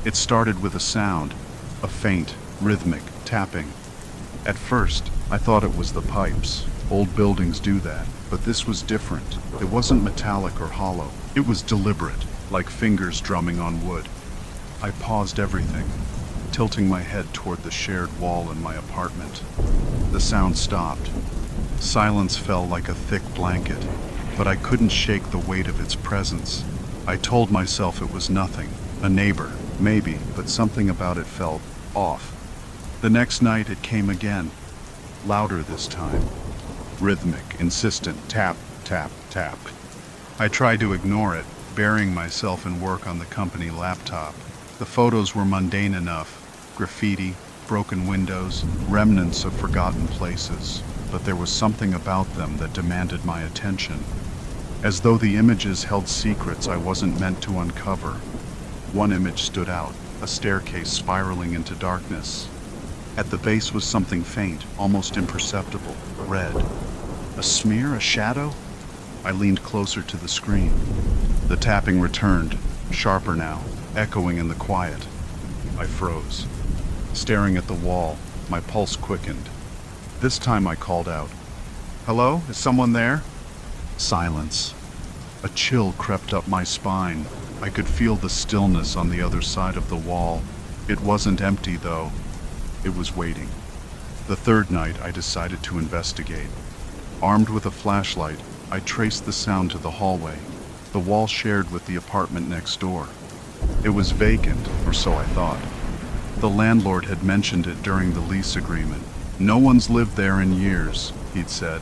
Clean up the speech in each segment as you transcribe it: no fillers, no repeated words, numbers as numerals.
It started with a sound, a faint, rhythmic tapping. At first, I thought it was the pipes. Old buildings do that, but this was different. It wasn't metallic or hollow. It was deliberate, like fingers drumming on wood. I paused everything, tilting my head toward the shared wall in my apartment. The sound stopped. Silence fell like a thick blanket, but I couldn't shake the weight of its presence. I told myself it was nothing, a neighbor, maybe, but something about it felt off. The next night it came again, louder this time. Rhythmic, insistent, tap, tap, tap. I tried to ignore it, burying myself in work on the company laptop. The photos were mundane enough, graffiti, broken windows, remnants of forgotten places, but there was something about them that demanded my attention. As though the images held secrets I wasn't meant to uncover. One image stood out, a staircase spiraling into darkness. At the base was something faint, almost imperceptible, red. A smear, a shadow? I leaned closer to the screen. The tapping returned, sharper now, echoing in the quiet. I froze. Staring at the wall, my pulse quickened. This time I called out, "Hello? Is someone there?" Silence. A chill crept up my spine. I could feel the stillness on the other side of the wall. It wasn't empty, though. It was waiting. The third night, I decided to investigate. Armed with a flashlight, I traced the sound to the hallway, the wall shared with the apartment next door. It was vacant, or so I thought. The landlord had mentioned it during the lease agreement. "No one's lived there in years," he'd said.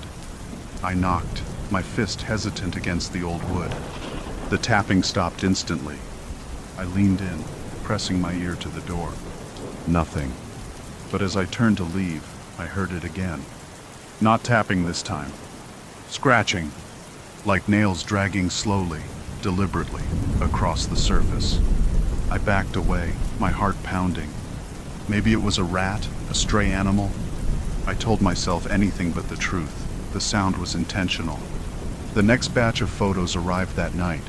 I knocked, my fist hesitant against the old wood. The tapping stopped instantly. I leaned in, pressing my ear to the door. Nothing. But as I turned to leave, I heard it again. Not tapping this time. Scratching, like nails dragging slowly, deliberately, across the surface. I backed away, my heart pounding. Maybe it was a rat, a stray animal. I told myself anything but the truth. The sound was intentional. The next batch of photos arrived that night.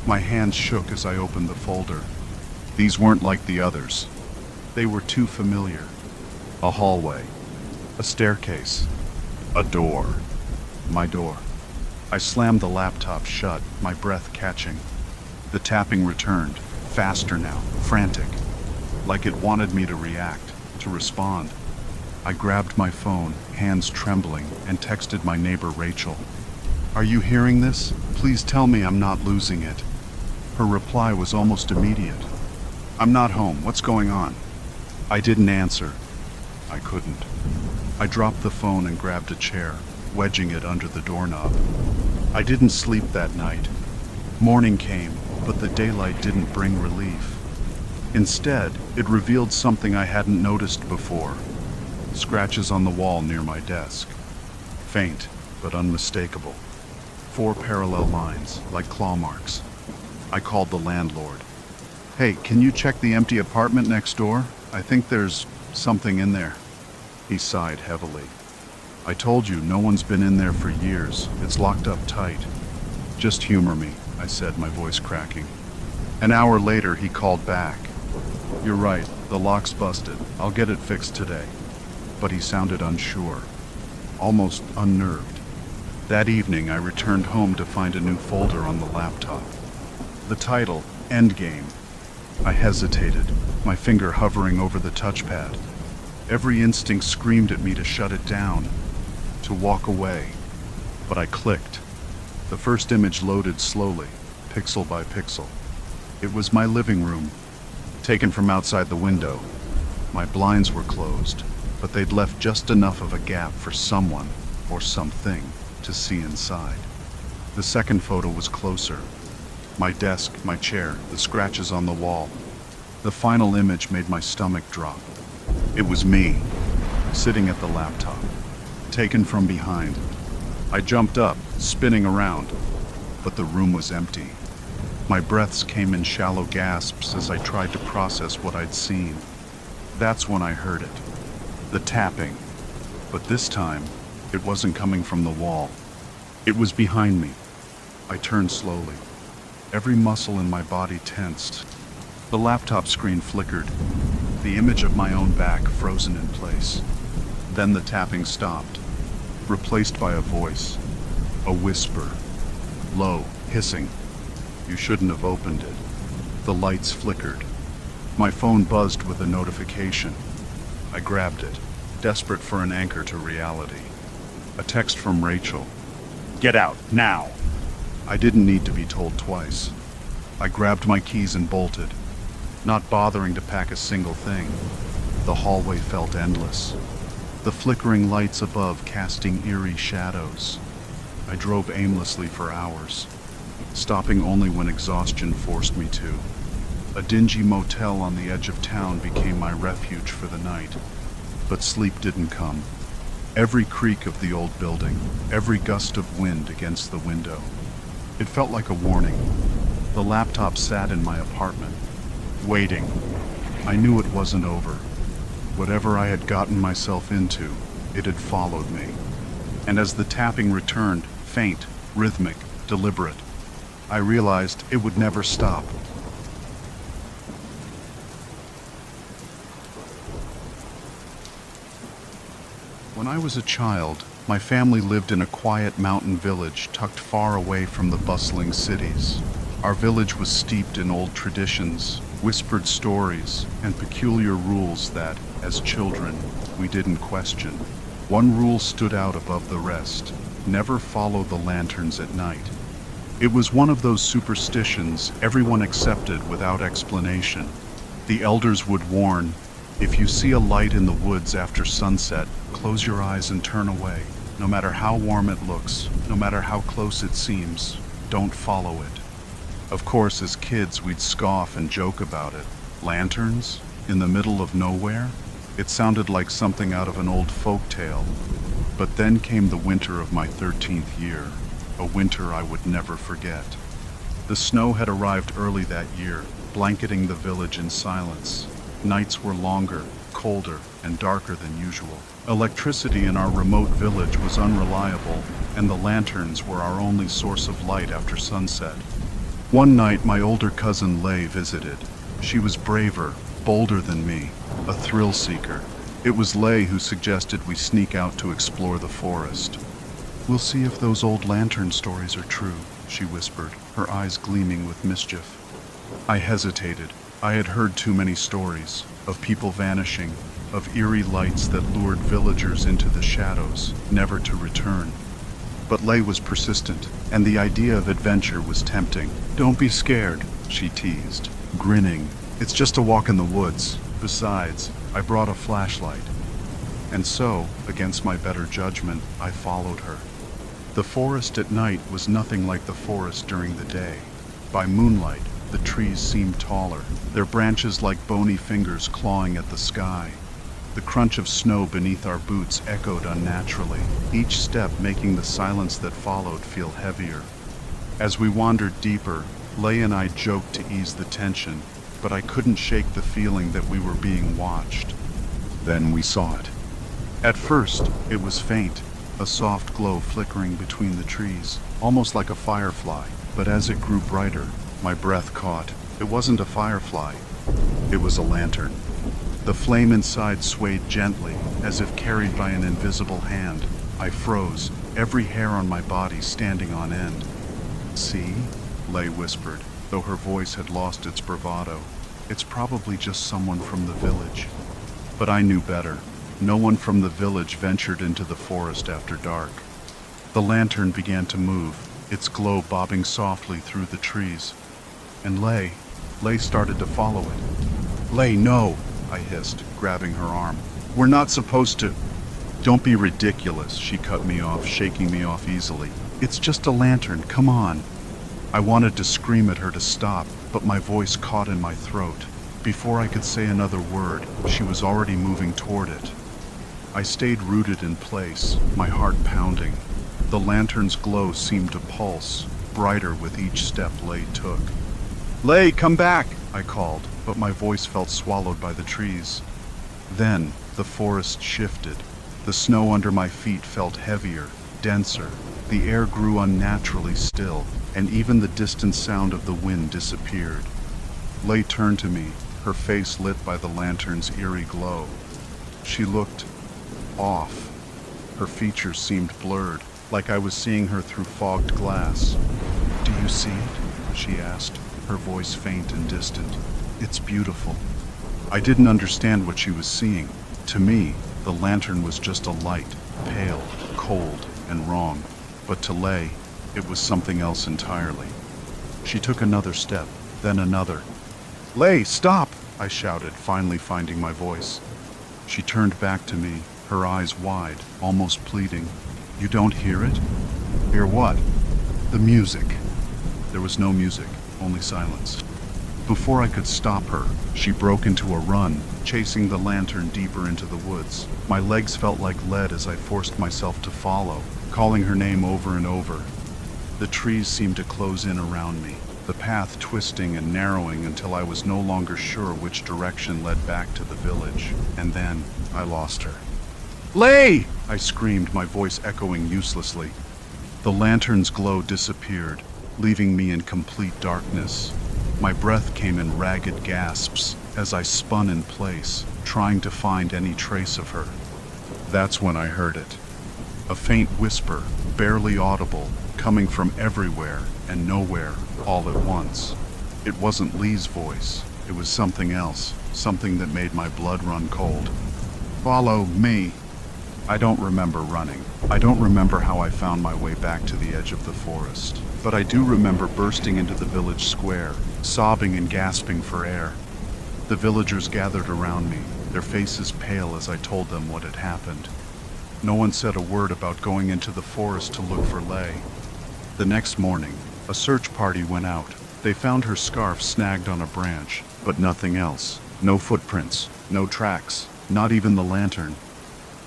My hands shook as I opened the folder. These weren't like the others. They were too familiar. A hallway, a staircase, a door. My door. I slammed the laptop shut, my breath catching. The tapping returned, faster now, frantic, like it wanted me to react, to respond. I grabbed my phone, hands trembling, and texted my neighbor Rachel. "Are you hearing this? Please tell me I'm not losing it." Her reply was almost immediate. "I'm not home. What's going on?" I didn't answer. I couldn't. I dropped the phone and grabbed a chair, wedging it under the doorknob. I didn't sleep that night. Morning came, but the daylight didn't bring relief. Instead, it revealed something I hadn't noticed before. Scratches on the wall near my desk. Faint, but unmistakable. 4 parallel lines, like claw marks. I called the landlord. "Hey, can you check the empty apartment next door? I think there's something in there." He sighed heavily. "I told you, no one's been in there for years. It's locked up tight." "Just humor me," I said, my voice cracking. An hour later, he called back. "You're right, the lock's busted. I'll get it fixed today." But he sounded unsure, almost unnerved. That evening, I returned home to find a new folder on the laptop. The title, Endgame. I hesitated, my finger hovering over the touchpad. Every instinct screamed at me to shut it down, to walk away. But I clicked. The first image loaded slowly, pixel by pixel. It was my living room, taken from outside the window. My blinds were closed, but they'd left just enough of a gap for someone, or something, to see inside. The second photo was closer. My desk, my chair, the scratches on the wall. The final image made my stomach drop. It was me, sitting at the laptop, taken from behind. I jumped up, spinning around, but the room was empty. My breaths came in shallow gasps as I tried to process what I'd seen. That's when I heard it. The tapping. But this time, it wasn't coming from the wall. It was behind me. I turned slowly. Every muscle in my body tensed. The laptop screen flickered, the image of my own back frozen in place. Then the tapping stopped, replaced by a voice, a whisper, low, hissing. You shouldn't have opened it. The lights flickered. My phone buzzed with a notification. I grabbed it, desperate for an anchor to reality. A text from Rachel. Get out, now! I didn't need to be told twice. I grabbed my keys and bolted, not bothering to pack a single thing. The hallway felt endless, the flickering lights above casting eerie shadows. I drove aimlessly for hours, stopping only when exhaustion forced me to. A dingy motel on the edge of town became my refuge for the night, but sleep didn't come. Every creak of the old building, every gust of wind against the window. It felt like a warning. The laptop sat in my apartment, waiting. I knew it wasn't over. Whatever I had gotten myself into, it had followed me. And as the tapping returned, faint, rhythmic, deliberate, I realized it would never stop. When I was a child, my family lived in a quiet mountain village tucked far away from the bustling cities. Our village was steeped in old traditions, whispered stories, and peculiar rules that, as children, we didn't question. One rule stood out above the rest: never follow the lanterns at night. It was one of those superstitions everyone accepted without explanation. The elders would warn, if you see a light in the woods after sunset, close your eyes and turn away. No matter how warm it looks, no matter how close it seems, don't follow it. Of course, as kids, we'd scoff and joke about it. Lanterns? In the middle of nowhere? It sounded like something out of an old folk tale. But then came the winter of my 13th year, a winter I would never forget. The snow had arrived early that year, blanketing the village in silence. Nights were longer, colder, and darker than usual. Electricity in our remote village was unreliable, and the lanterns were our only source of light after sunset. One night, my older cousin Lay visited. She was braver, bolder than me, a thrill seeker. It was Lay who suggested we sneak out to explore the forest. We'll see if those old lantern stories are true, she whispered, her eyes gleaming with mischief. I hesitated. I had heard too many stories, of people vanishing, of eerie lights that lured villagers into the shadows, never to return. But Lay was persistent, and the idea of adventure was tempting. Don't be scared, she teased, grinning. It's just a walk in the woods. Besides, I brought a flashlight. And so, against my better judgment, I followed her. The forest at night was nothing like the forest during the day. By moonlight, the trees seemed taller, their branches like bony fingers clawing at the sky. The crunch of snow beneath our boots echoed unnaturally, each step making the silence that followed feel heavier. As we wandered deeper, Lay and I joked to ease the tension, but I couldn't shake the feeling that we were being watched. Then we saw it. At first, it was faint, a soft glow flickering between the trees, almost like a firefly, but as it grew brighter, my breath caught. It wasn't a firefly. It was a lantern. The flame inside swayed gently, as if carried by an invisible hand. I froze, every hair on my body standing on end. See? Lay whispered, though her voice had lost its bravado. It's probably just someone from the village. But I knew better. No one from the village ventured into the forest after dark. The lantern began to move, its glow bobbing softly through the trees. And Lay started to follow it. Lay, no, I hissed, grabbing her arm. We're not supposed to. Don't be ridiculous, she cut me off, shaking me off easily. It's just a lantern, come on. I wanted to scream at her to stop, but my voice caught in my throat. Before I could say another word, she was already moving toward it. I stayed rooted in place, my heart pounding. The lantern's glow seemed to pulse, brighter with each step Lay took. Lay, come back, I called, but my voice felt swallowed by the trees. Then, the forest shifted. The snow under my feet felt heavier, denser. The air grew unnaturally still, and even the distant sound of the wind disappeared. Lay turned to me, her face lit by the lantern's eerie glow. She looked off. Her features seemed blurred, like I was seeing her through fogged glass. "Do you see it?" she asked, her voice faint and distant. "It's beautiful." I didn't understand what she was seeing. To me, the lantern was just a light, pale, cold, and wrong. But to Lay, it was something else entirely. She took another step, then another. "Lay, stop!" I shouted, finally finding my voice. She turned back to me, her eyes wide, almost pleading. "You don't hear it?" "Hear what?" "The music." There was no music, only silence. Before I could stop her, she broke into a run, chasing the lantern deeper into the woods. My legs felt like lead as I forced myself to follow, calling her name over and over. The trees seemed to close in around me, the path twisting and narrowing until I was no longer sure which direction led back to the village. And then I lost her. "Lay!" I screamed, my voice echoing uselessly. The lantern's glow disappeared, leaving me in complete darkness. My breath came in ragged gasps as I spun in place, trying to find any trace of her. That's when I heard it. A faint whisper, barely audible, coming from everywhere and nowhere all at once. It wasn't Lee's voice. It was something else, something that made my blood run cold. "Follow me." I don't remember running. I don't remember how I found my way back to the edge of the forest. But I do remember bursting into the village square, sobbing and gasping for air. The villagers gathered around me, their faces pale as I told them what had happened. No one said a word about going into the forest to look for Lay. The next morning, a search party went out. They found her scarf snagged on a branch, but nothing else. No footprints, no tracks, not even the lantern.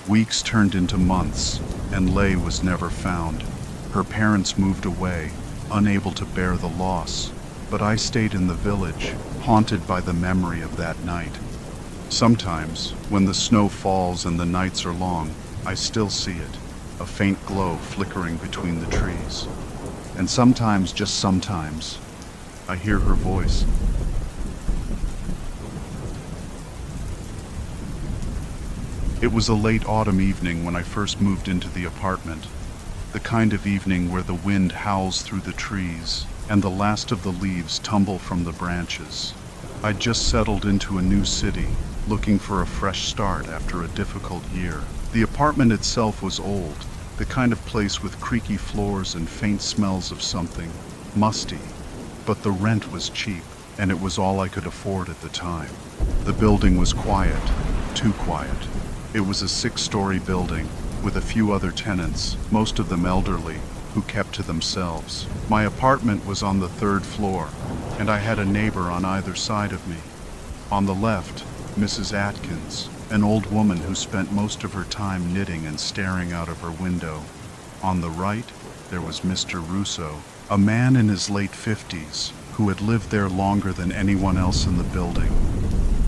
Weeks turned into months, and Lay was never found. Her parents moved away, unable to bear the loss. But I stayed in the village, haunted by the memory of that night. Sometimes, when the snow falls and the nights are long, I still see it, a faint glow flickering between the trees. And sometimes, just sometimes, I hear her voice. It was a late autumn evening when I first moved into the apartment. The kind of evening where the wind howls through the trees and the last of the leaves tumble from the branches. I'd just settled into a new city, looking for a fresh start after a difficult year. The apartment itself was old, the kind of place with creaky floors and faint smells of something musty. But the rent was cheap, and it was all I could afford at the time. The building was quiet, too quiet. It was a 6-story building, with a few other tenants, most of them elderly, who kept to themselves. My apartment was on the 3rd floor, and I had a neighbor on either side of me. On the left, Mrs. Atkins, an old woman who spent most of her time knitting and staring out of her window. On the right, there was Mr. Russo, a man in his late 50s, who had lived there longer than anyone else in the building.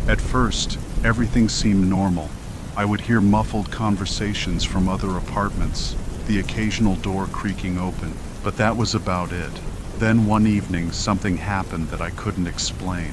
At first, everything seemed normal. I would hear muffled conversations from other apartments, the occasional door creaking open, but that was about it. Then one evening, something happened that I couldn't explain.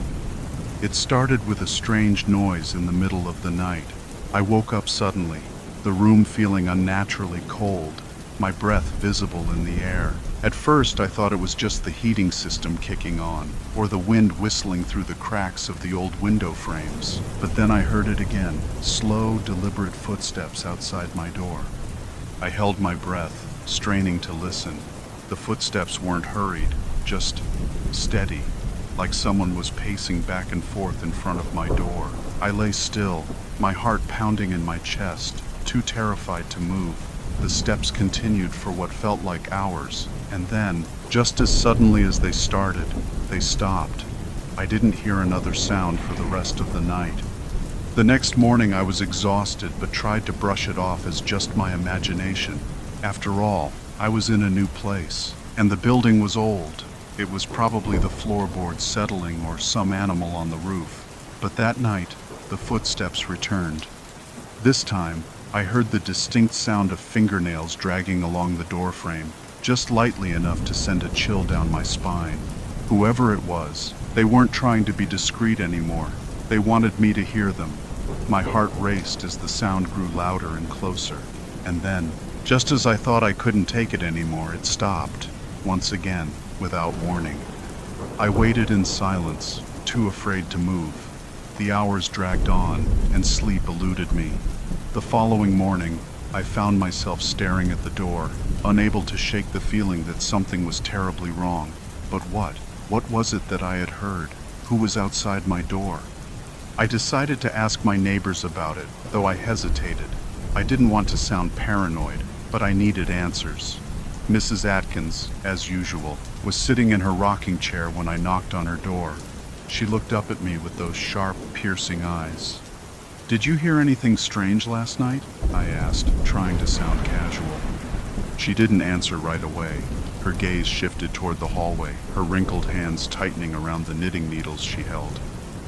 It started with a strange noise in the middle of the night. I woke up suddenly, the room feeling unnaturally cold, my breath visible in the air. At first, I thought it was just the heating system kicking on, or the wind whistling through the cracks of the old window frames. But then I heard it again, slow, deliberate footsteps outside my door. I held my breath, straining to listen. The footsteps weren't hurried, just steady, like someone was pacing back and forth in front of my door. I lay still, my heart pounding in my chest, too terrified to move. The steps continued for what felt like hours, and then, just as suddenly as they started, they stopped. I didn't hear another sound for the rest of the night. The next morning I was exhausted but tried to brush it off as just my imagination. After all, I was in a new place, and the building was old. It was probably the floorboards settling or some animal on the roof. But that night, the footsteps returned. This time, I heard the distinct sound of fingernails dragging along the doorframe, just lightly enough to send a chill down my spine. Whoever it was, They weren't trying to be discreet anymore. They wanted me to hear them. My heart raced as the sound grew louder and closer. And then, just as I thought I couldn't take it anymore, it stopped, once again, without warning. I waited in silence, too afraid to move. The hours dragged on, and sleep eluded me. The following morning, I found myself staring at the door, unable to shake the feeling that something was terribly wrong. But what? What was it that I had heard? Who was outside my door? I decided to ask my neighbors about it, though I hesitated. I didn't want to sound paranoid, but I needed answers. Mrs. Atkins, as usual, was sitting in her rocking chair when I knocked on her door. She looked up at me with those sharp, piercing eyes. "Did you hear anything strange last night?" I asked, trying to sound casual. She didn't answer right away. Her gaze shifted toward the hallway, her wrinkled hands tightening around the knitting needles she held.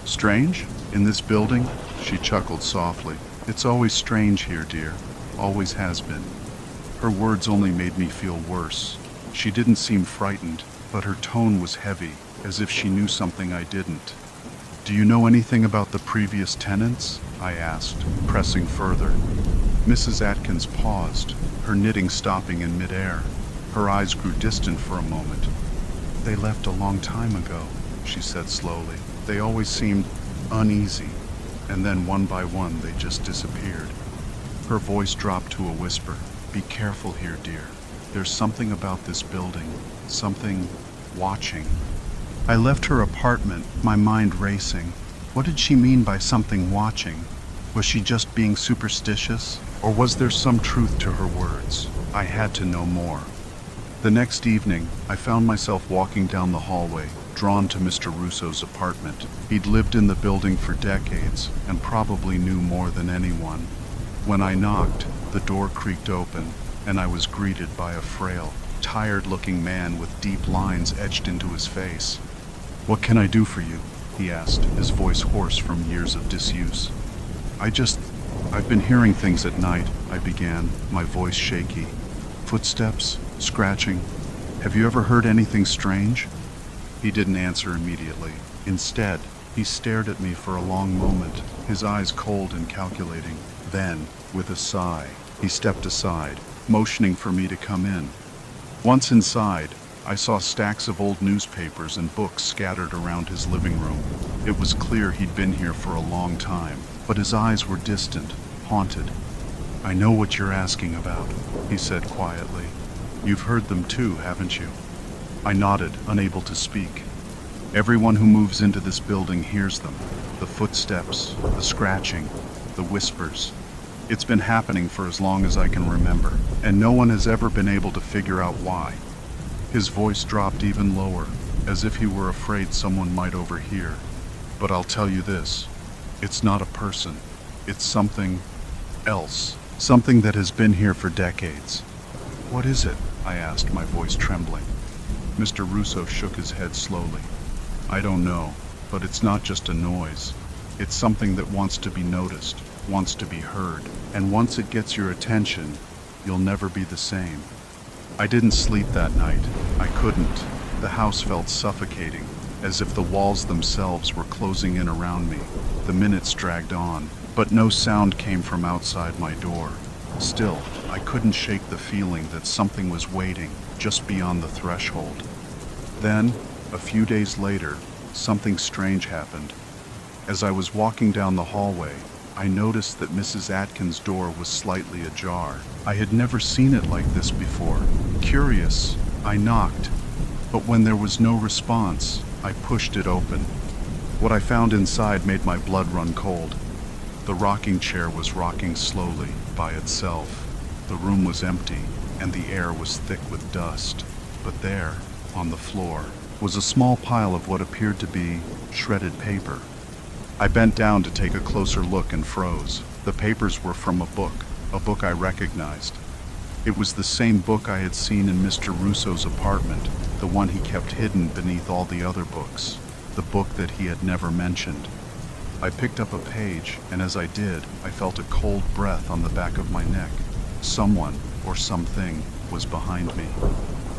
"Strange? In this building?" She chuckled softly. "It's always strange here, dear. Always has been." Her words only made me feel worse. She didn't seem frightened, but her tone was heavy, as if she knew something I didn't. "Do you know anything about the previous tenants?" I asked, pressing further. Mrs. Atkins paused, her knitting stopping in midair. Her eyes grew distant for a moment. "They left a long time ago," she said slowly. "They always seemed uneasy, and then one by one they just disappeared." Her voice dropped to a whisper. "Be careful here, dear. There's something about this building, something watching." I left her apartment, my mind racing. What did she mean by something watching? Was she just being superstitious? Or was there some truth to her words? I had to know more. The next evening, I found myself walking down the hallway, drawn to Mr. Russo's apartment. He'd lived in the building for decades, and probably knew more than anyone. When I knocked, the door creaked open, and I was greeted by a frail, tired-looking man with deep lines etched into his face. "What can I do for you?" he asked, his voice hoarse from years of disuse. I've been hearing things at night," I began, my voice shaky. "Footsteps, scratching. Have you ever heard anything strange?" He didn't answer immediately. Instead, he stared at me for a long moment, his eyes cold and calculating. Then, with a sigh, he stepped aside, motioning for me to come in. Once inside, I saw stacks of old newspapers and books scattered around his living room. It was clear he'd been here for a long time, but his eyes were distant, haunted. "I know what you're asking about," he said quietly. "You've heard them too, haven't you?" I nodded, unable to speak. "Everyone who moves into this building hears them. The footsteps, the scratching, the whispers. It's been happening for as long as I can remember, and no one has ever been able to figure out why." His voice dropped even lower, as if he were afraid someone might overhear. "But I'll tell you this, it's not a person. It's something else. Something that has been here for decades." "What is it?" I asked, my voice trembling. Mr. Russo shook his head slowly. "I don't know, but it's not just a noise. It's something that wants to be noticed, wants to be heard, and once it gets your attention, you'll never be the same." I didn't sleep that night. I couldn't. The house felt suffocating, as if the walls themselves were closing in around me. The minutes dragged on, but no sound came from outside my door. Still, I couldn't shake the feeling that something was waiting just beyond the threshold. Then, a few days later, something strange happened. As I was walking down the hallway, I noticed that Mrs. Atkins' door was slightly ajar. I had never seen it like this before. Curious, I knocked, but when there was no response, I pushed it open. What I found inside made my blood run cold. The rocking chair was rocking slowly, by itself. The room was empty, and the air was thick with dust. But there, on the floor, was a small pile of what appeared to be shredded paper. I bent down to take a closer look and froze. The papers were from a book I recognized. It was the same book I had seen in Mr. Russo's apartment, the one he kept hidden beneath all the other books, the book that he had never mentioned. I picked up a page, and as I did, I felt a cold breath on the back of my neck. Someone, or something, was behind me.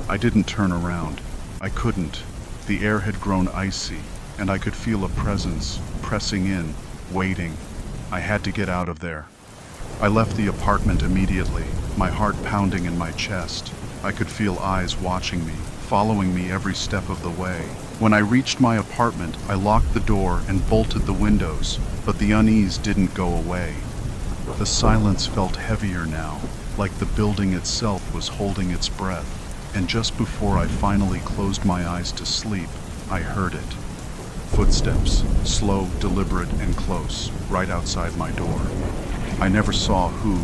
I didn't turn around. I couldn't. The air had grown icy, and I could feel a presence pressing in, waiting. I had to get out of there. I left the apartment immediately, my heart pounding in my chest. I could feel eyes watching me, following me every step of the way. When I reached my apartment, I locked the door and bolted the windows, but the unease didn't go away. The silence felt heavier now, like the building itself was holding its breath. And just before I finally closed my eyes to sleep, I heard it. Footsteps, slow, deliberate, and close, right outside my door. I never saw who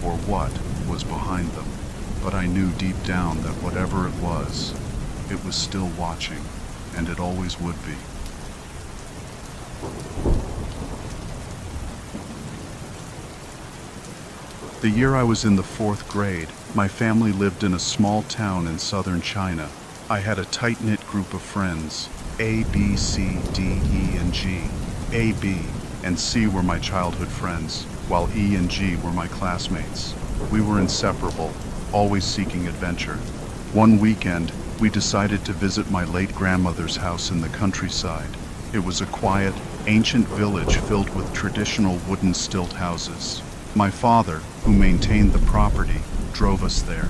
or what was behind them, but I knew deep down that whatever it was still watching, and it always would be. The year I was in the 4th grade, my family lived in a small town in southern China. I had a tight-knit group of friends, A, B, C, D, E, and G. A, B, and C were my childhood friends, while E and G were my classmates. We were inseparable, always seeking adventure. One weekend, we decided to visit my late grandmother's house in the countryside. It was a quiet, ancient village filled with traditional wooden stilt houses. My father, who maintained the property, drove us there.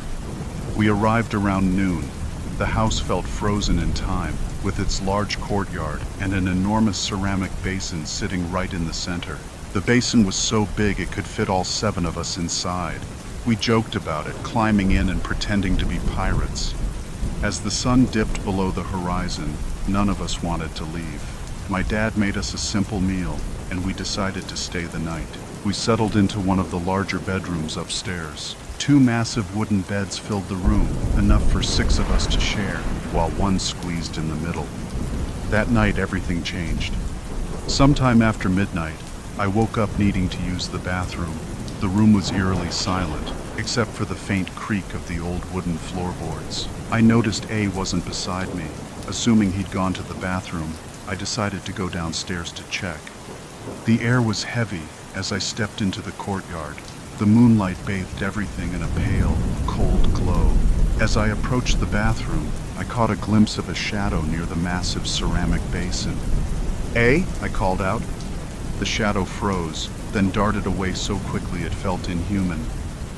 We arrived around noon. The house felt frozen in time, with its large courtyard and an enormous ceramic basin sitting right in the center. The basin was so big it could fit all 7 of us inside. We joked about it, climbing in and pretending to be pirates. As the sun dipped below the horizon, none of us wanted to leave. My dad made us a simple meal, and we decided to stay the night. We settled into one of the larger bedrooms upstairs. 2 massive wooden beds filled the room, enough for 6 of us to share, while one squeezed in the middle. That night, everything changed. Sometime after midnight, I woke up needing to use the bathroom. The room was eerily silent, except for the faint creak of the old wooden floorboards. I noticed A wasn't beside me. Assuming he'd gone to the bathroom, I decided to go downstairs to check. The air was heavy as I stepped into the courtyard. The moonlight bathed everything in a pale, cold glow. As I approached the bathroom, I caught a glimpse of a shadow near the massive ceramic basin. "A?" I called out. The shadow froze, then darted away so quickly it felt inhuman.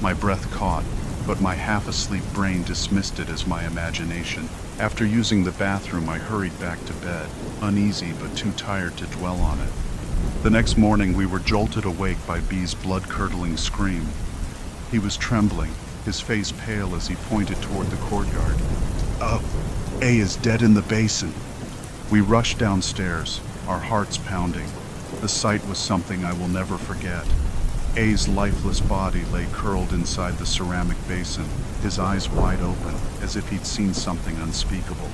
My breath caught, but my half-asleep brain dismissed it as my imagination. After using the bathroom, I hurried back to bed, uneasy but too tired to dwell on it. The next morning, we were jolted awake by B's blood-curdling scream. He was trembling, his face pale as he pointed toward the courtyard. "Oh, A is dead in the basin." We rushed downstairs, our hearts pounding. The sight was something I will never forget. A's lifeless body lay curled inside the ceramic basin, his eyes wide open, as if he'd seen something unspeakable.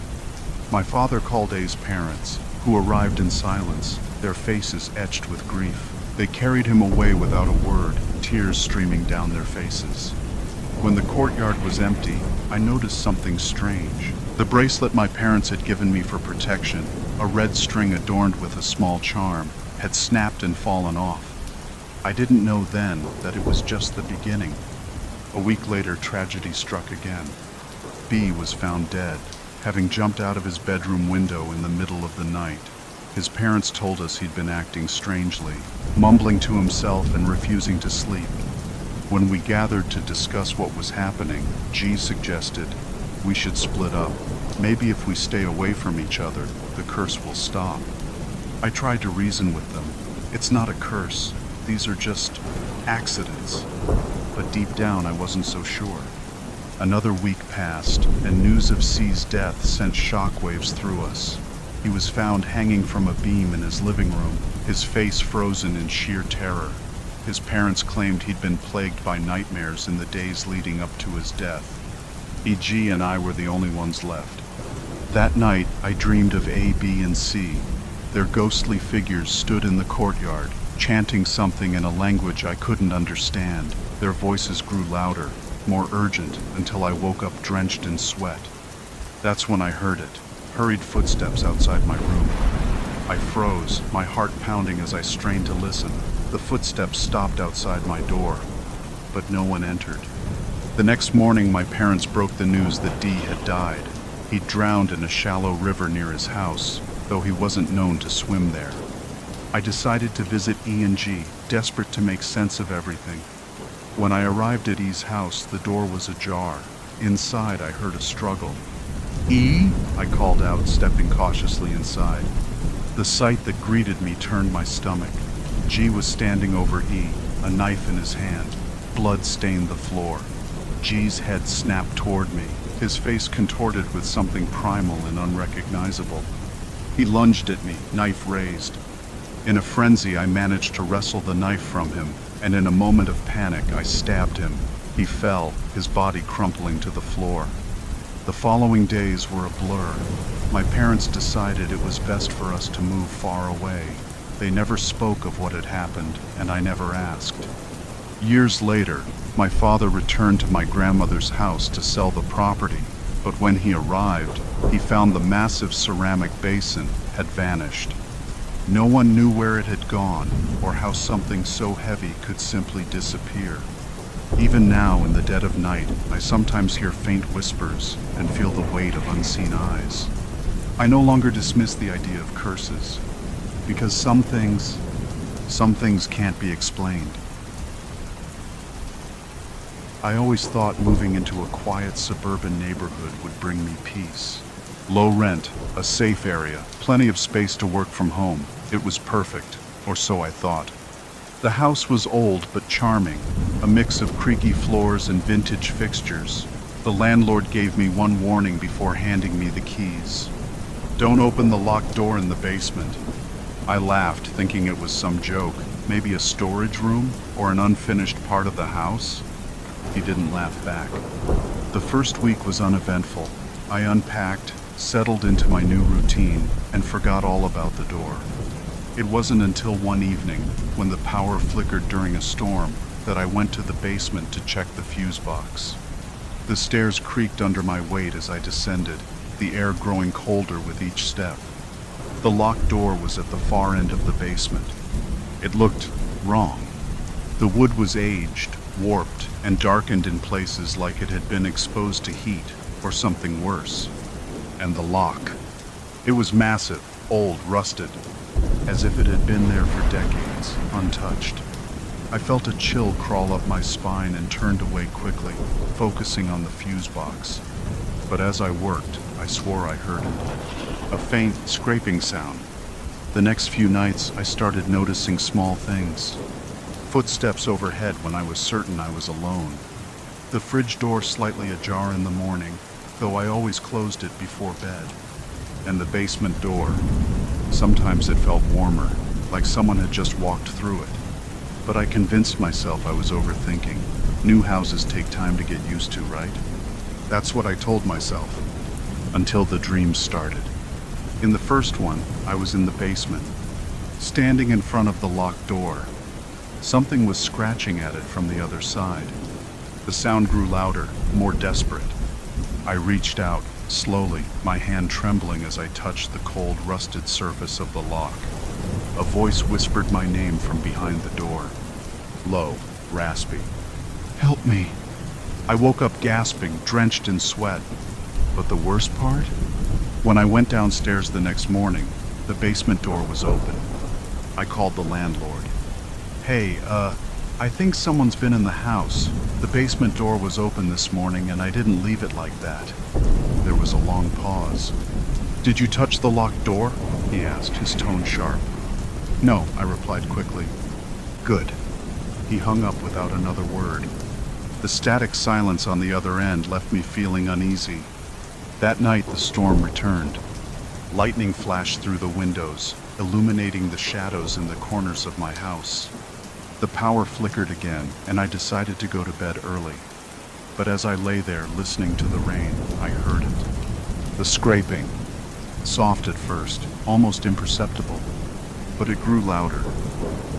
My father called A's parents, who arrived in silence, their faces etched with grief. They carried him away without a word, tears streaming down their faces. When the courtyard was empty, I noticed something strange. The bracelet my parents had given me for protection, a red string adorned with a small charm, had snapped and fallen off. I didn't know then that it was just the beginning. A week later, tragedy struck again. B was found dead, having jumped out of his bedroom window in the middle of the night. His parents told us he'd been acting strangely, mumbling to himself and refusing to sleep. When we gathered to discuss what was happening, G suggested we should split up. Maybe if we stay away from each other, the curse will stop. I tried to reason with them. It's not a curse. These are just accidents. But deep down, I wasn't so sure. Another week passed, and news of C's death sent shockwaves through us. He was found hanging from a beam in his living room, his face frozen in sheer terror. His parents claimed he'd been plagued by nightmares in the days leading up to his death. E.G. and I were the only ones left. That night, I dreamed of A, B, and C. Their ghostly figures stood in the courtyard, chanting something in a language I couldn't understand. Their voices grew louder, more urgent, until I woke up drenched in sweat. That's when I heard it, hurried footsteps outside my room. I froze, my heart pounding as I strained to listen. The footsteps stopped outside my door, but no one entered. The next morning, my parents broke the news that D had died. He'd drowned in a shallow river near his house. though he wasn't known to swim there. I decided to visit E and G, desperate to make sense of everything. When I arrived at E's house, the door was ajar. Inside, I heard a struggle. "E?" I called out, stepping cautiously inside. The sight that greeted me turned my stomach. G was standing over E, a knife in his hand. Blood stained the floor. G's head snapped toward me, his face contorted with something primal and unrecognizable. He lunged at me, knife raised. In a frenzy, I managed to wrestle the knife from him, and in a moment of panic, I stabbed him. He fell, his body crumpling to the floor. The following days were a blur. My parents decided it was best for us to move far away. They never spoke of what had happened, and I never asked. Years later, my father returned to my grandmother's house to sell the property, but when he arrived, he found the massive ceramic basin had vanished. No one knew where it had gone, or how something so heavy could simply disappear. Even now, in the dead of night, I sometimes hear faint whispers and feel the weight of unseen eyes. I no longer dismiss the idea of curses, because some things can't be explained. I always thought moving into a quiet suburban neighborhood would bring me peace. Low rent, a safe area, plenty of space to work from home. It was perfect, or so I thought. The house was old but charming, a mix of creaky floors and vintage fixtures. The landlord gave me one warning before handing me the keys. "Don't open the locked door in the basement." I laughed, thinking it was some joke, maybe a storage room or an unfinished part of the house. He didn't laugh back. The first week was uneventful. I unpacked, settled into my new routine, and forgot all about the door. It wasn't until one evening, when the power flickered during a storm, that I went to the basement to check the fuse box. The stairs creaked under my weight as I descended, the air growing colder with each step. The locked door was at the far end of the basement. It looked wrong. The wood was aged, warped, and darkened in places like it had been exposed to heat, or something worse. And the lock. It was massive, old, rusted, as if it had been there for decades, untouched. I felt a chill crawl up my spine and turned away quickly, focusing on the fuse box. But as I worked, I swore I heard it. A faint, scraping sound. The next few nights, I started noticing small things. Footsteps overhead when I was certain I was alone. The fridge door slightly ajar in the morning, though I always closed it before bed. And the basement door. Sometimes it felt warmer, like someone had just walked through it. But I convinced myself I was overthinking. New houses take time to get used to, right? That's what I told myself, until the dreams started. In the first one, I was in the basement, standing in front of the locked door. Something was scratching at it from the other side. The sound grew louder, more desperate. I reached out, slowly, my hand trembling as I touched the cold, rusted surface of the lock. A voice whispered my name from behind the door. Low, raspy. "Help me." I woke up gasping, drenched in sweat. But the worst part? When I went downstairs the next morning, the basement door was open. I called the landlord. "Hey, I think someone's been in the house. The basement door was open this morning and I didn't leave it like that." There was a long pause. "Did you touch the locked door?" he asked, his tone sharp. "No," I replied quickly. "Good." He hung up without another word. The static silence on the other end left me feeling uneasy. That night the storm returned. Lightning flashed through the windows, illuminating the shadows in the corners of my house. The power flickered again, and I decided to go to bed early. But as I lay there listening to the rain, I heard it. The scraping. Soft at first, almost imperceptible. But it grew louder.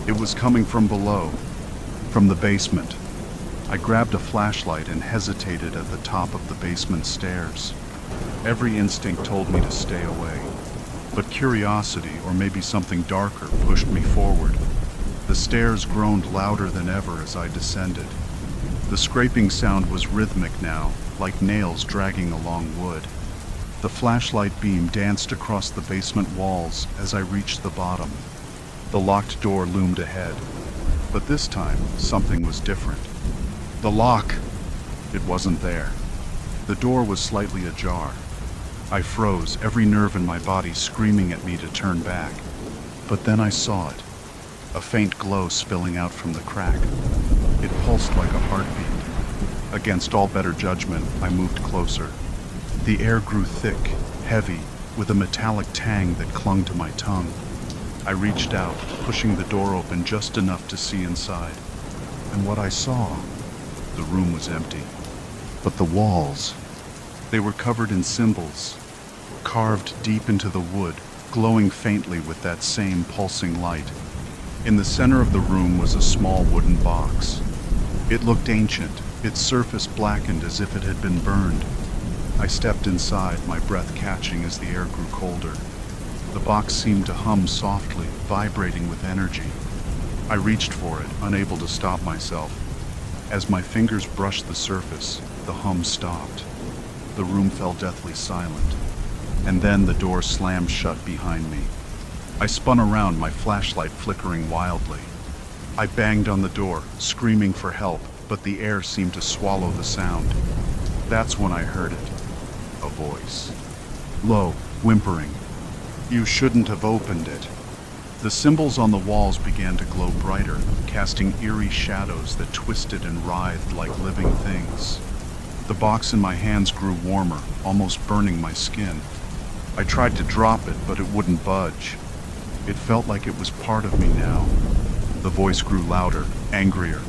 It was coming from below, from the basement. I grabbed a flashlight and hesitated at the top of the basement stairs. Every instinct told me to stay away. But curiosity, or maybe something darker, pushed me forward. The stairs groaned louder than ever as I descended. The scraping sound was rhythmic now, like nails dragging along wood. The flashlight beam danced across the basement walls as I reached the bottom. The locked door loomed ahead, but this time something was different. The lock! It wasn't there. The door was slightly ajar. I froze, every nerve in my body screaming at me to turn back. But then I saw it, a faint glow spilling out from the crack. It pulsed like a heartbeat. Against all better judgment, I moved closer. The air grew thick, heavy, with a metallic tang that clung to my tongue. I reached out, pushing the door open just enough to see inside. And what I saw, the room was empty. But the walls, they were covered in symbols, carved deep into the wood, glowing faintly with that same pulsing light. In the center of the room was a small wooden box. It looked ancient, its surface blackened as if it had been burned. I stepped inside, my breath catching as the air grew colder. The box seemed to hum softly, vibrating with energy. I reached for it, unable to stop myself. As my fingers brushed the surface, the hum stopped. The room fell deathly silent. And then the door slammed shut behind me. I spun around, my flashlight flickering wildly. I banged on the door, screaming for help, but the air seemed to swallow the sound. That's when I heard it. A voice. Low, whimpering. You shouldn't have opened it. The symbols on the walls began to glow brighter, casting eerie shadows that twisted and writhed like living things. The box in my hands grew warmer, almost burning my skin. I tried to drop it, but it wouldn't budge. It felt like it was part of me now. The voice grew louder, angrier.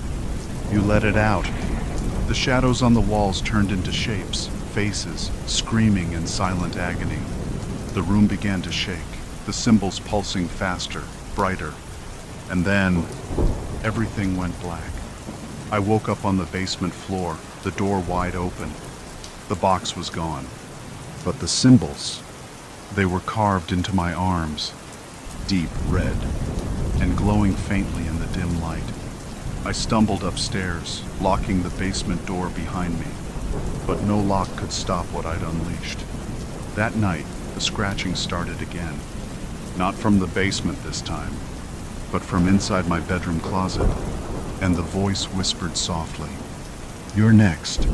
You let it out. The shadows on the walls turned into shapes, faces, screaming in silent agony. The room began to shake, the symbols pulsing faster, brighter. And then, everything went black. I woke up on the basement floor, the door wide open. The box was gone. But the symbols, they were carved into my arms, deep red, and glowing faintly in the dim light. I stumbled upstairs, locking the basement door behind me, but no lock could stop what I'd unleashed. That night, the scratching started again. Not from the basement this time, but from inside my bedroom closet, and the voice whispered softly, "You're next."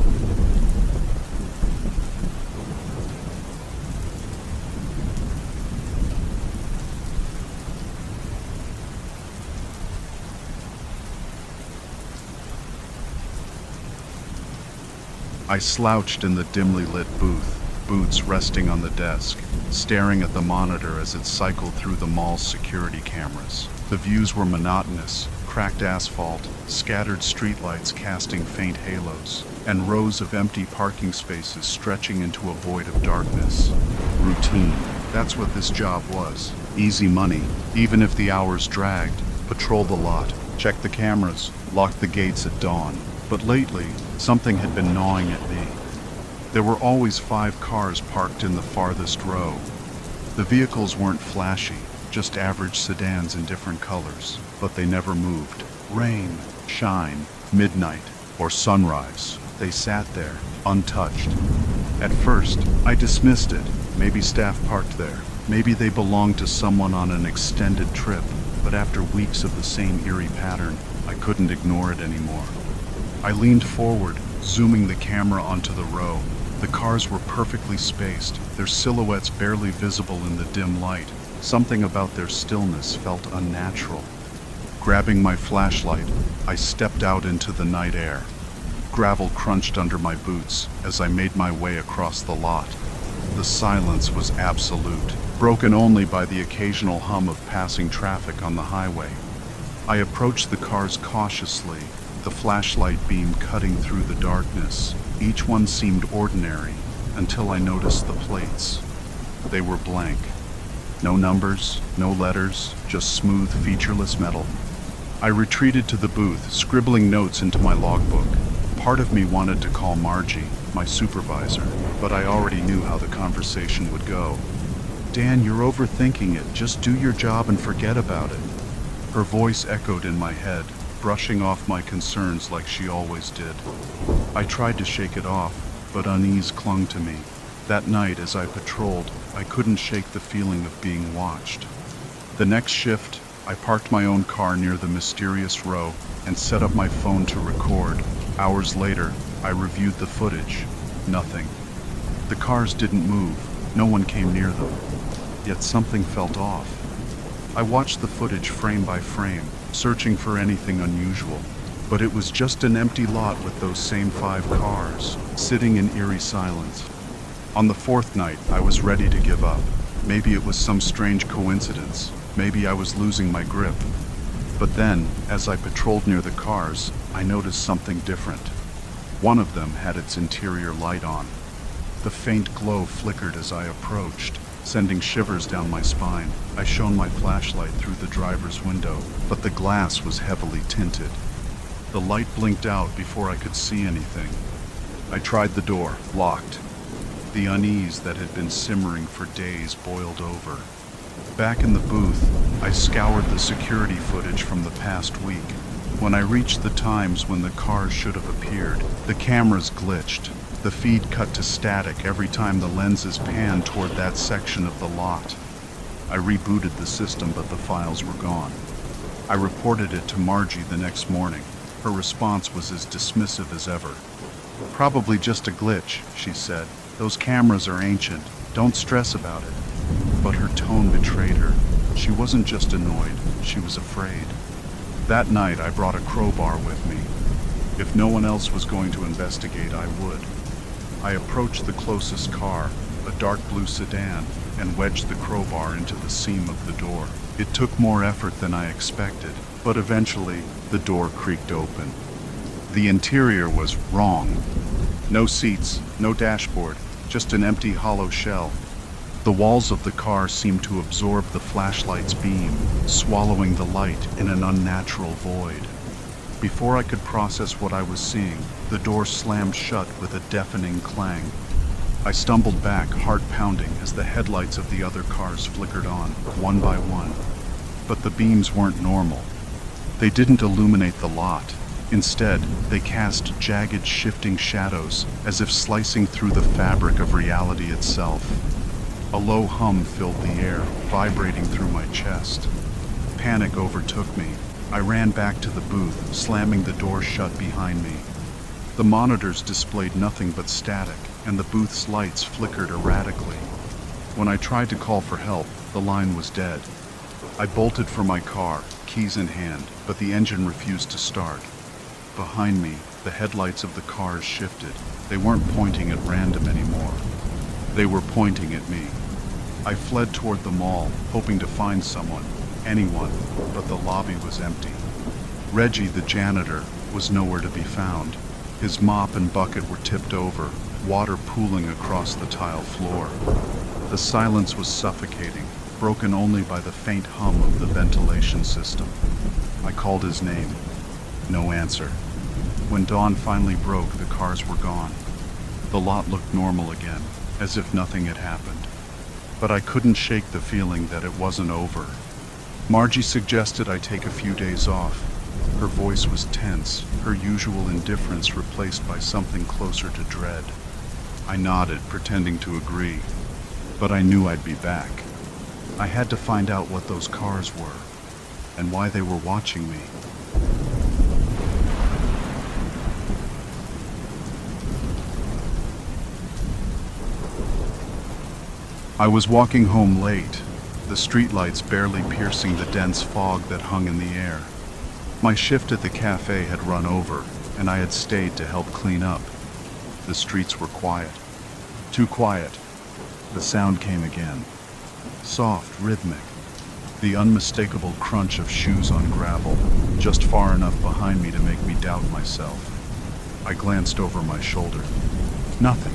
I slouched in the dimly lit booth, boots resting on the desk, staring at the monitor as it cycled through the mall's security cameras. The views were monotonous, cracked asphalt, scattered streetlights casting faint halos, and rows of empty parking spaces stretching into a void of darkness. Routine. That's what this job was. Easy money, even if the hours dragged. Patrol the lot, check the cameras, lock the gates at dawn. But lately, something had been gnawing at me. There were always 5 cars parked in the farthest row. The vehicles weren't flashy, just average sedans in different colors, but they never moved. Rain, shine, midnight, or sunrise, they sat there, untouched. At first, I dismissed it. Maybe staff parked there. Maybe they belonged to someone on an extended trip. But after weeks of the same eerie pattern, I couldn't ignore it anymore. I leaned forward, zooming the camera onto the row. The cars were perfectly spaced, their silhouettes barely visible in the dim light. Something about their stillness felt unnatural. Grabbing my flashlight, I stepped out into the night air. Gravel crunched under my boots as I made my way across the lot. The silence was absolute, broken only by the occasional hum of passing traffic on the highway. I approached the cars cautiously, the flashlight beam cutting through the darkness. Each one seemed ordinary, until I noticed the plates. They were blank. No numbers, no letters, just smooth, featureless metal. I retreated to the booth, scribbling notes into my logbook. Part of me wanted to call Margie, my supervisor, but I already knew how the conversation would go. "Dan, you're overthinking it. Just do your job and forget about it." Her voice echoed in my head, brushing off my concerns like she always did. I tried to shake it off, but unease clung to me. That night, as I patrolled, I couldn't shake the feeling of being watched. The next shift, I parked my own car near the mysterious row and set up my phone to record. Hours later, I reviewed the footage. Nothing. The cars didn't move. No one came near them. Yet something felt off. I watched the footage frame by frame, searching for anything unusual. But it was just an empty lot with those same 5 cars, sitting in eerie silence. On the 4th night, I was ready to give up. Maybe it was some strange coincidence. Maybe I was losing my grip. But then, as I patrolled near the cars, I noticed something different. One of them had its interior light on. The faint glow flickered as I approached, sending shivers down my spine. I shone my flashlight through the driver's window, but the glass was heavily tinted. The light blinked out before I could see anything. I tried the door, locked. The unease that had been simmering for days boiled over. Back in the booth, I scoured the security footage from the past week. When I reached the times when the cars should have appeared, the cameras glitched. The feed cut to static every time the lenses panned toward that section of the lot. I rebooted the system, but the files were gone. I reported it to Margie the next morning. Her response was as dismissive as ever. "Probably just a glitch," she said. "Those cameras are ancient. Don't stress about it." But her tone betrayed her. She wasn't just annoyed, she was afraid. That night, I brought a crowbar with me. If no one else was going to investigate, I would. I approached the closest car, a dark blue sedan, and wedged the crowbar into the seam of the door. It took more effort than I expected, but eventually, the door creaked open. The interior was wrong. No seats, no dashboard, just an empty hollow shell. The walls of the car seemed to absorb the flashlight's beam, swallowing the light in an unnatural void. Before I could process what I was seeing, the door slammed shut with a deafening clang. I stumbled back, heart pounding, as the headlights of the other cars flickered on, one by one. But the beams weren't normal. They didn't illuminate the lot. Instead, they cast jagged, shifting shadows, as if slicing through the fabric of reality itself. A low hum filled the air, vibrating through my chest. Panic overtook me. I ran back to the booth, slamming the door shut behind me. The monitors displayed nothing but static, and the booth's lights flickered erratically. When I tried to call for help, the line was dead. I bolted for my car, keys in hand, but the engine refused to start. Behind me, the headlights of the cars shifted. They weren't pointing at random anymore. They were pointing at me. I fled toward the mall, hoping to find someone, anyone, but the lobby was empty. Reggie, the janitor, was nowhere to be found. His mop and bucket were tipped over, water pooling across the tile floor. The silence was suffocating, broken only by the faint hum of the ventilation system. I called his name. No answer. When dawn finally broke, the cars were gone. The lot looked normal again, as if nothing had happened. But I couldn't shake the feeling that it wasn't over. Margie suggested I take a few days off. Her voice was tense, her usual indifference replaced by something closer to dread. I nodded, pretending to agree, but I knew I'd be back. I had to find out what those cars were, and why they were watching me. I was walking home late, the streetlights barely piercing the dense fog that hung in the air. My shift at the cafe had run over, and I had stayed to help clean up. The streets were quiet. Too quiet. The sound came again. Soft, rhythmic. The unmistakable crunch of shoes on gravel, just far enough behind me to make me doubt myself. I glanced over my shoulder. Nothing.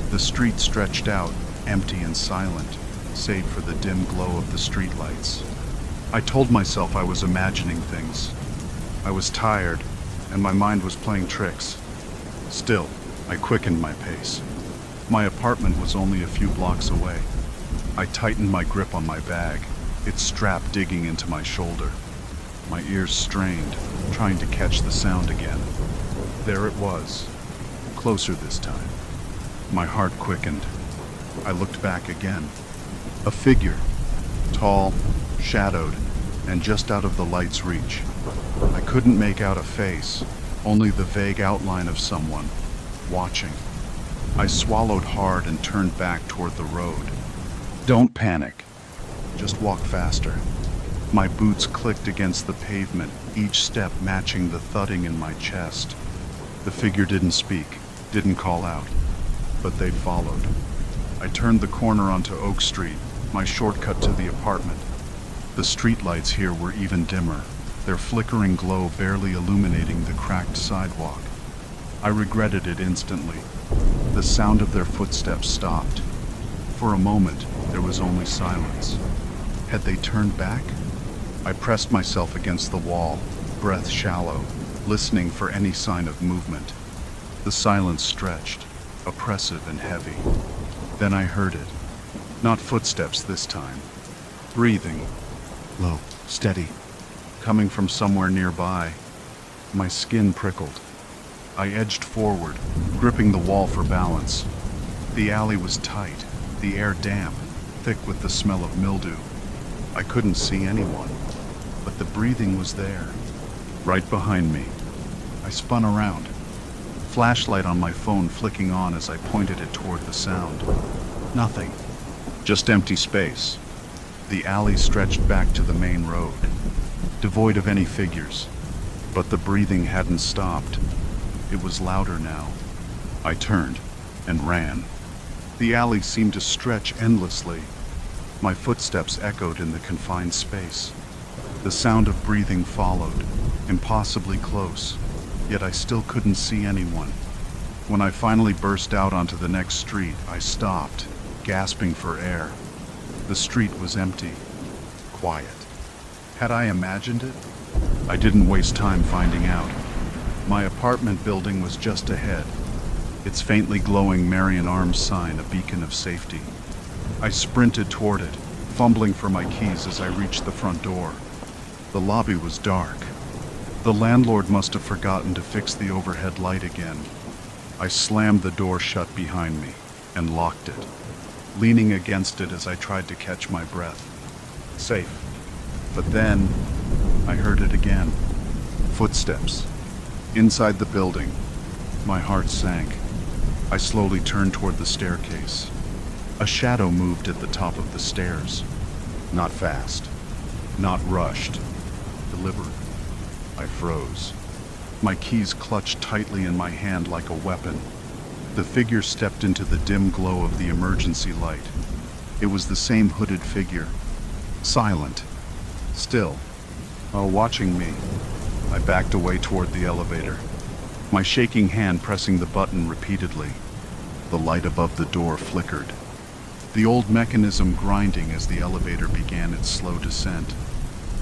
The street stretched out, empty and silent, save for the dim glow of the streetlights. I told myself I was imagining things. I was tired, and my mind was playing tricks. Still, I quickened my pace. My apartment was only a few blocks away. I tightened my grip on my bag, its strap digging into my shoulder. My ears strained, trying to catch the sound again. There it was, closer this time. My heart quickened. I looked back again. A figure, tall, shadowed, and just out of the light's reach. I couldn't make out a face, only the vague outline of someone, watching. I swallowed hard and turned back toward the road. Don't panic. Just walk faster. My boots clicked against the pavement, each step matching the thudding in my chest. The figure didn't speak, didn't call out, but they followed. I turned the corner onto Oak Street, my shortcut to the apartment. The streetlights here were even dimmer, their flickering glow barely illuminating the cracked sidewalk. I regretted it instantly. The sound of their footsteps stopped. For a moment, there was only silence. Had they turned back? I pressed myself against the wall, breath shallow, listening for any sign of movement. The silence stretched, oppressive and heavy. Then I heard it. Not footsteps this time. Breathing. Low, steady. Coming from somewhere nearby. My skin prickled. I edged forward, gripping the wall for balance. The alley was tight, the air damp, thick with the smell of mildew. I couldn't see anyone, but the breathing was there, right behind me. I spun around, flashlight on my phone flicking on as I pointed it toward the sound. Nothing, just empty space. The alley stretched back to the main road, devoid of any figures, but the breathing hadn't stopped. It was louder now. I turned and ran. The alley seemed to stretch endlessly. My footsteps echoed in the confined space. The sound of breathing followed, impossibly close, yet I still couldn't see anyone. When I finally burst out onto the next street, I stopped, gasping for air. The street was empty, quiet. Had I imagined it? I didn't waste time finding out. My apartment building was just ahead, its faintly glowing Marion Arms sign a beacon of safety. I sprinted toward it, fumbling for my keys as I reached the front door. The lobby was dark. The landlord must have forgotten to fix the overhead light again. I slammed the door shut behind me and locked it, leaning against it as I tried to catch my breath. Safe. But then, I heard it again. Footsteps. Inside the building. My heart sank. I slowly turned toward the staircase. A shadow moved at the top of the stairs. Not fast. Not rushed. Deliberate. I froze. My keys clutched tightly in my hand like a weapon. The figure stepped into the dim glow of the emergency light. It was the same hooded figure. Silent. Still. Watching me. I backed away toward the elevator, my shaking hand pressing the button repeatedly. The light above the door flickered, the old mechanism grinding as the elevator began its slow descent.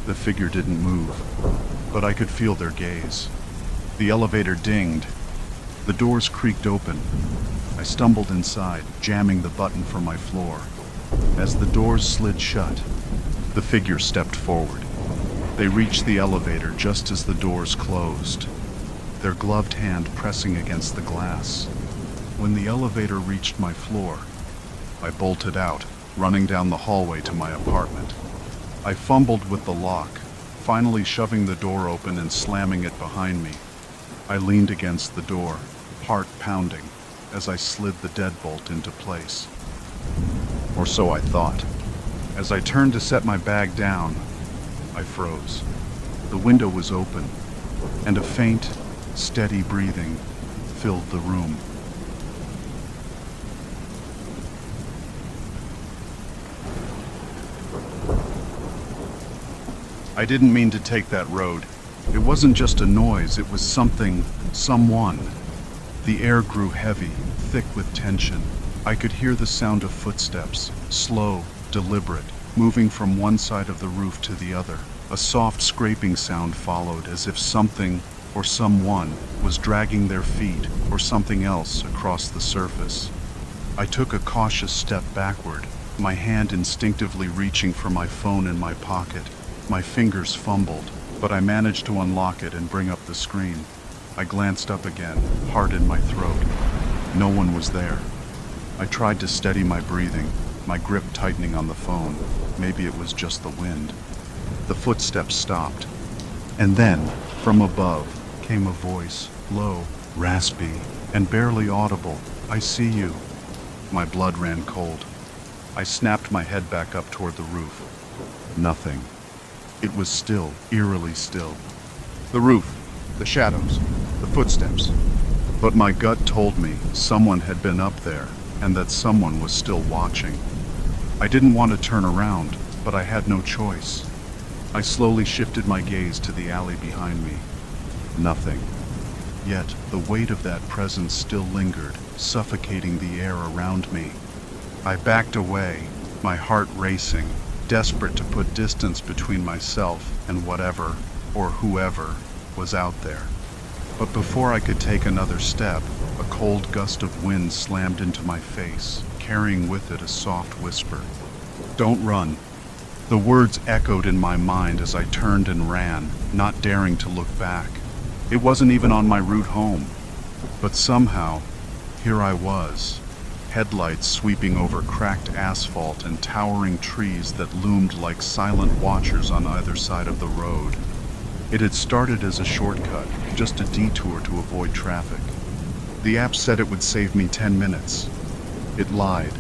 The figure didn't move, but I could feel their gaze. The elevator dinged. The doors creaked open. I stumbled inside, jamming the button for my floor. As the doors slid shut, the figure stepped forward. They reached the elevator just as the doors closed, their gloved hand pressing against the glass. When the elevator reached my floor, I bolted out, running down the hallway to my apartment. I fumbled with the lock, finally shoving the door open and slamming it behind me. I leaned against the door, heart pounding, as I slid the deadbolt into place. Or so I thought. As I turned to set my bag down, I froze. The window was open, and a faint, steady breathing filled the room. I didn't mean to take that road. It wasn't just a noise, it was something, someone. The air grew heavy, thick with tension. I could hear the sound of footsteps, slow, deliberate, moving from one side of the roof to the other. A soft scraping sound followed, as if something or someone was dragging their feet or something else across the surface. I took a cautious step backward, my hand instinctively reaching for my phone in my pocket. My fingers fumbled, but I managed to unlock it and bring up the screen. I glanced up again, heart in my throat. No one was there. I tried to steady my breathing, my grip tightening on the phone. Maybe it was just the wind. The footsteps stopped. And then, from above, came a voice, low, raspy, and barely audible. "I see you." My blood ran cold. I snapped my head back up toward the roof. Nothing. It was still, eerily still. The roof, the shadows, the footsteps. But my gut told me someone had been up there, and that someone was still watching. I didn't want to turn around, but I had no choice. I slowly shifted my gaze to the alley behind me. Nothing. Yet the weight of that presence still lingered, suffocating the air around me. I backed away, my heart racing, desperate to put distance between myself and whatever, or whoever, was out there. But before I could take another step, a cold gust of wind slammed into my face, carrying with it a soft whisper. "Don't run." The words echoed in my mind as I turned and ran, not daring to look back. It wasn't even on my route home. But somehow, here I was, headlights sweeping over cracked asphalt and towering trees that loomed like silent watchers on either side of the road. It had started as a shortcut, just a detour to avoid traffic. The app said it would save me 10 minutes. It lied.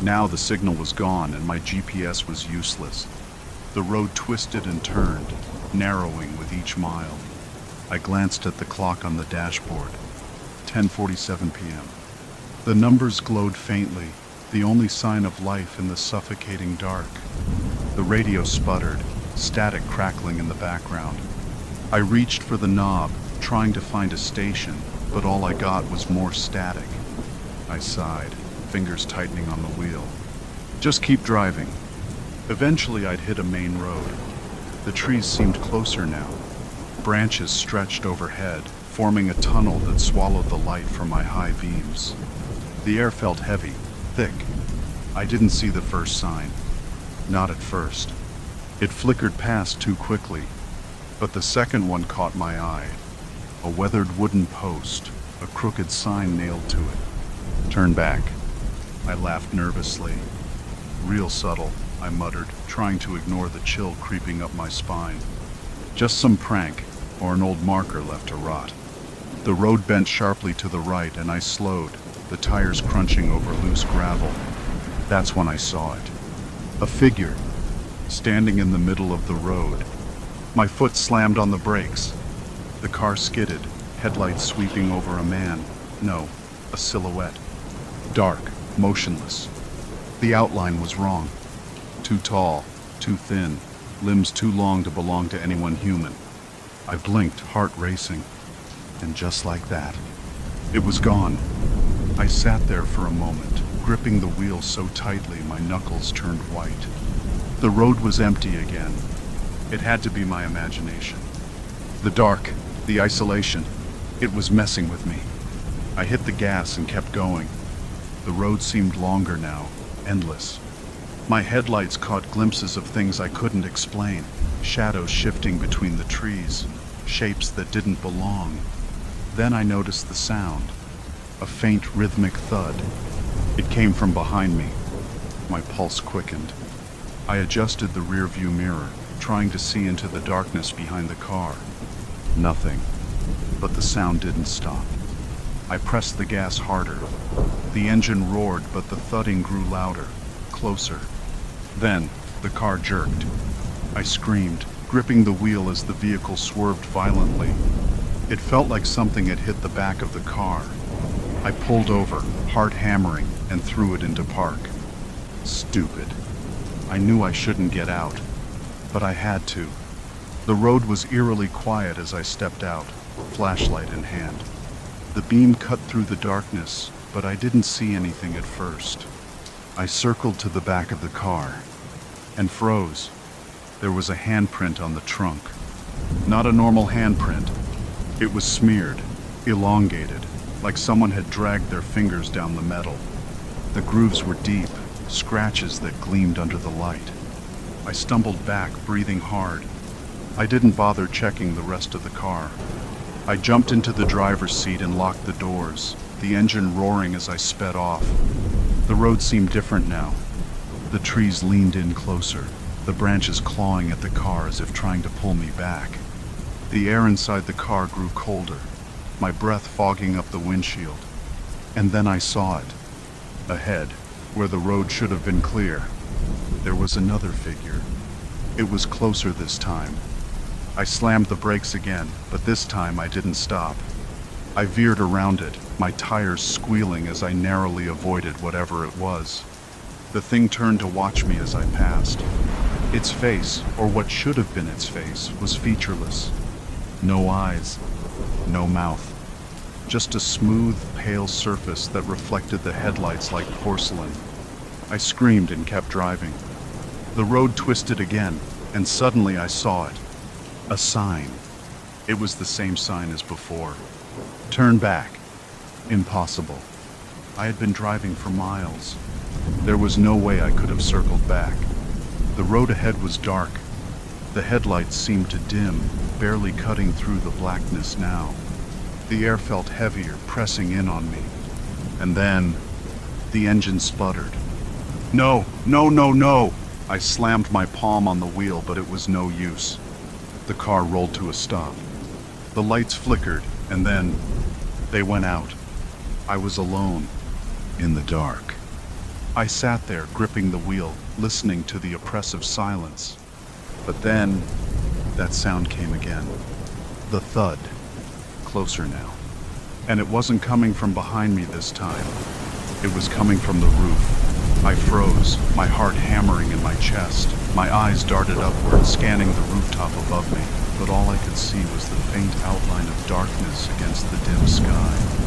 Now the signal was gone and my GPS was useless. The road twisted and turned, narrowing with each mile. I glanced at the clock on the dashboard. 10:47 p.m. The numbers glowed faintly, the only sign of life in the suffocating dark. The radio sputtered, static crackling in the background. I reached for the knob, trying to find a station, but all I got was more static. I sighed, fingers tightening on the wheel. Just keep driving. Eventually I'd hit a main road. The trees seemed closer now. Branches stretched overhead, forming a tunnel that swallowed the light from my high beams. The air felt heavy, thick. I didn't see the first sign. Not at first. It flickered past too quickly. But the second one caught my eye. A weathered wooden post, a crooked sign nailed to it. "Turn back." I laughed nervously. "Real subtle," I muttered, trying to ignore the chill creeping up my spine. "Just some prank, or an old marker left to rot." The road bent sharply to the right and I slowed, the tires crunching over loose gravel. That's when I saw it. A figure, standing in the middle of the road. My foot slammed on the brakes. The car skidded, headlights sweeping over a man. No, a silhouette. Dark, motionless. The outline was wrong. Too tall, too thin, limbs too long to belong to anyone human. I blinked, heart racing. And just like that, it was gone. I sat there for a moment, gripping the wheel so tightly my knuckles turned white. The road was empty again. It had to be my imagination. The dark, the isolation, it was messing with me. I hit the gas and kept going. The road seemed longer now, endless. My headlights caught glimpses of things I couldn't explain, shadows shifting between the trees, shapes that didn't belong. Then I noticed the sound, a faint rhythmic thud. It came from behind me. My pulse quickened. I adjusted the rearview mirror, trying to see into the darkness behind the car. Nothing. But the sound didn't stop. I pressed the gas harder. The engine roared, but the thudding grew louder, closer. Then, the car jerked. I screamed, gripping the wheel as the vehicle swerved violently. It felt like something had hit the back of the car. I pulled over, heart hammering, and threw it into park. Stupid. I knew I shouldn't get out, but I had to. The road was eerily quiet as I stepped out, flashlight in hand. The beam cut through the darkness, but I didn't see anything at first. I circled to the back of the car and froze. There was a handprint on the trunk. Not a normal handprint. It was smeared, elongated, like someone had dragged their fingers down the metal. The grooves were deep, scratches that gleamed under the light. I stumbled back, breathing hard. I didn't bother checking the rest of the car. I jumped into the driver's seat and locked the doors, the engine roaring as I sped off. The road seemed different now. The trees leaned in closer, the branches clawing at the car as if trying to pull me back. The air inside the car grew colder, my breath fogging up the windshield. And then I saw it. Ahead, where the road should have been clear, there was another figure. It was closer this time. I slammed the brakes again, but this time I didn't stop. I veered around it, my tires squealing as I narrowly avoided whatever it was. The thing turned to watch me as I passed. Its face, or what should have been its face, was featureless. No eyes, no mouth. Just a smooth, pale surface that reflected the headlights like porcelain. I screamed and kept driving. The road twisted again, and suddenly I saw it. A sign. It was the same sign as before. Turn back. Impossible. I had been driving for miles. There was no way I could have circled back. The road ahead was dark. The headlights seemed to dim, barely cutting through the blackness now. The air felt heavier, pressing in on me. And then, the engine sputtered. No, no, no, no! I slammed my palm on the wheel, but it was no use. The car rolled to a stop. The lights flickered, and then they went out. I was alone, in the dark. I sat there, gripping the wheel, listening to the oppressive silence. But then, that sound came again. The thud. Closer now. And it wasn't coming from behind me this time. It was coming from the roof. I froze, my heart hammering in my chest. My eyes darted upward, scanning the rooftop above me. But all I could see was the faint outline of darkness against the dim sky.